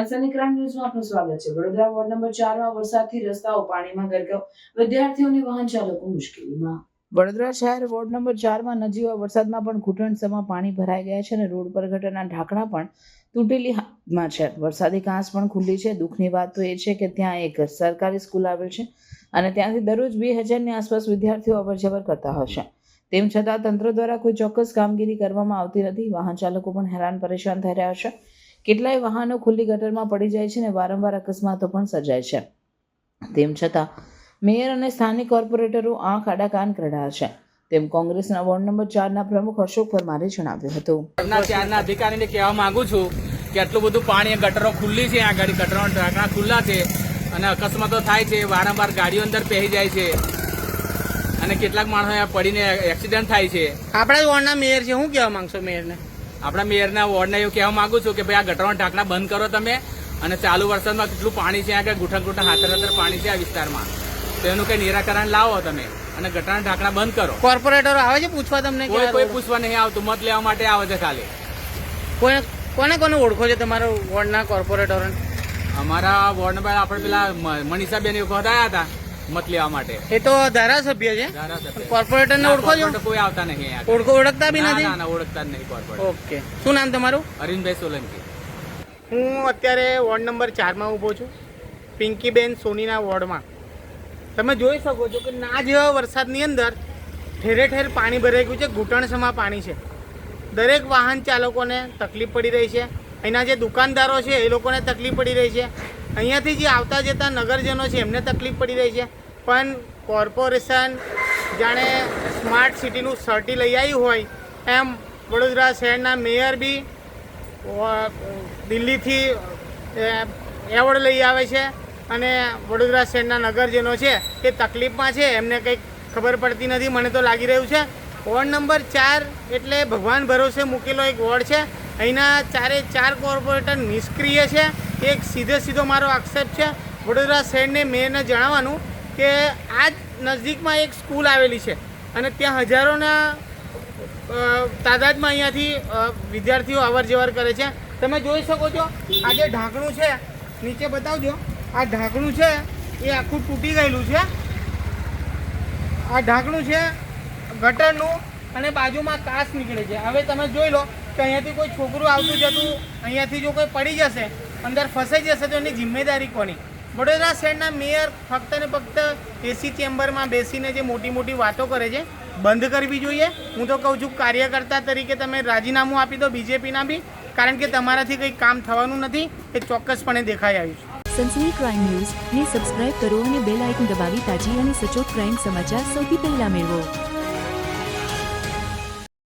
સનસની crime ન્યૂઝમાં આપનું સ્વાગત છે। વડોદરા વોર્ડ નંબર 4 માં વરસાદથી રસ્તાઓ પાણીમાં ગરકાવ, વિદ્યાર્થીઓને વાહન ચાલકો મુશ્કેલીમાં। વડોદરા શહેર વોર્ડ નંબર 4 માં નજીવા વરસાદમાં પણ ઘૂંટણસમાં પાણી ભરાઈ ગયા છે અને રોડ પર ગટરના ઢાંકણા પણ તૂટેલી હાલતમાં છે। વરસાદી કાંસ પણ ખુલ્લી છે। દુઃખની વાત તો એ છે કે ત્યાં એક સરકારી સ્કૂલ આવેલ છે અને ત્યાંથી દરરોજ 2000ની આસપાસ વિદ્યાર્થીઓ અવરજવર કરતા હશે। તેમ છતાં તંત્ર દ્વારા કોઈ ચોક્કસ કામગીરી કરવામાં આવતી નથી। વાહન ચાલકો પણ હેરાન પરેશાન થઈ રહ્યા છે। કેટલાય વાહનો ખુલ્લી ગટરમાં પડી જાય છે અને વારંવાર અકસ્માતો પણ સર્જાય છે। તેમ છતાં મેયર અને સ્થાનિક કોર્પોરેટરો આંખ આડા કાન કરડા છે, તેમ કોંગ્રેસના વોર્ડ નંબર 4ના પ્રમુખ અશોક પરમારે જણાવ્યું હતું। ચારના અધિકારીને કહેવા માંગુ છું કે આટલું બધું પાણી, ગટરો ખુલ્લી છે, આ ગાડી ગટરો ઢાંકણા ખુલ્લા છે અને અકસ્માતો થાય છે। વારંવાર ગાડીઓ અંદર પહેરી જાય છે અને કેટલાક માણસો પડીને એક્સિડન્ટ થાય છે। આપણા વોર્ડના મેયર છે, શું કહેવા માંગશો મેયરને? આપણા મેયરના વોર્ડને એવું કહેવા માંગુ છું કે ભાઈ આ ગટરોના ઢાંકણા બંધ કરો તમે, અને ચાલુ વરસાદમાં કેટલું પાણી છે, આગળ ઘૂંટણ હાથર પાણી છે આ વિસ્તારમાં, તો એનું કંઈ નિરાકરણ લાવો તમે અને ગટરના ઢાંકણા બંધ કરો। કોર્પોરેટરો આવે છે પૂછવા તમને? કોઈ પૂછવા નહીં આવતું, મત લેવા માટે આવે છે ખાલી। કોને ઓળખો છે તમારા વોર્ડના કોર્પોરેટરોને? અમારા વોર્ડ નંબર આપણે પેલા મનીષાબેન એ વખત આવ્યા હતા મત લેવા માટે। એ તો ધારાસભ્ય છે। કોર્પોરેટરને ઓળખો છો? કોઈ આવતા નહીં, ઓળખતા બી નથી? ના, ઓળખતા જ નહીં કોર્પોરેટર। ઓકે, શું નામ તમારું? અરવિંદભાઈ સોલંકી। હું અત્યારે વોર્ડ નંબર 4માં ઊભો છું, પિંકીબેન સોનીના વોર્ડમાં। તમે જોઈ શકો છો કે ના જેવા વરસાદની અંદર ઠેરે ઠેર પાણી ભરાઈ ગયું છે, ઘૂંટણસમાં પાણી છે। દરેક વાહન ચાલકોને તકલીફ પડી રહી છે, અહીંના જે દુકાનદારો છે એ લોકોને તકલીફ પડી રહી છે, અહીંયાથી જે આવતા જતા નગરજનો છે એમને તકલીફ પડી રહી છે। પણ કોર્પોરેશન જાણે સ્માર્ટ સિટીનું સર્ટી લઈ આવ્યું હોય એમ વડોદરા શહેરના મેયર બી દિલ્હીથી એવોર્ડ લઈ આવે છે અને વડોદરા શહેરના નગરજનો છે એ તકલીફમાં છે, એમને કંઈક ખબર પડતી નથી। મને તો લાગી રહ્યું છે વોર્ડ નંબર 4 એટલે ભગવાન ભરોસે મૂકેલો એક વોર્ડ છે। અહીંના 4 કોર્પોરેટર નિષ્ક્રિય છે, એક સીધો મારો આક્ષેપ છે। વડોદરા શહેરને મેયરને જણાવવાનું કે આ જ નજદીકમાં એક સ્કૂલ આવેલી છે અને ત્યાં હજારોના તાદાદમાં અહીંયાથી વિદ્યાર્થીઓ અવર જવર કરે છે। તમે જોઈ શકો છો આ જે ઢાંકણું છે, નીચે બતાવજો, આ ઢાંકણું છે એ આખું તૂટી ગયેલું છે। આ ઢાંકણું છે ગટરનું અને બાજુમાં કાચ નીકળે છે। હવે તમે જોઈ લો કે અહીંયાથી કોઈ છોકરું આવતું જતું અહીંયાથી જો કોઈ પડી જશે, અંદર ફસાઈ જશે તો એની જિમ્મેદારી કોની? વડોદરા શહેરના મેયર ફક્ત ને ફક્ત એસી ચેમ્બરમાં બેસીને જે મોટી વાતો કરે છે બંધ કરવી જોઈએ। હું તો કહું છું કાર્યકર્તા તરીકે તમે રાજીનામું આપી દો બીજેપીના બી, કારણ કે તમારાથી કંઈ કામ થવાનું નથી, એ ચોક્કસપણે દેખાઈ આવ્યું છે। સનસની ક્રાઇમ ન્યૂઝ ને સબસ્ક્રાઇબ કરો અને બેલ આઇકન દબાવી તાજી અને સચોટ ક્રાઇમ સમાચાર સૌથી પહેલા મેળવો।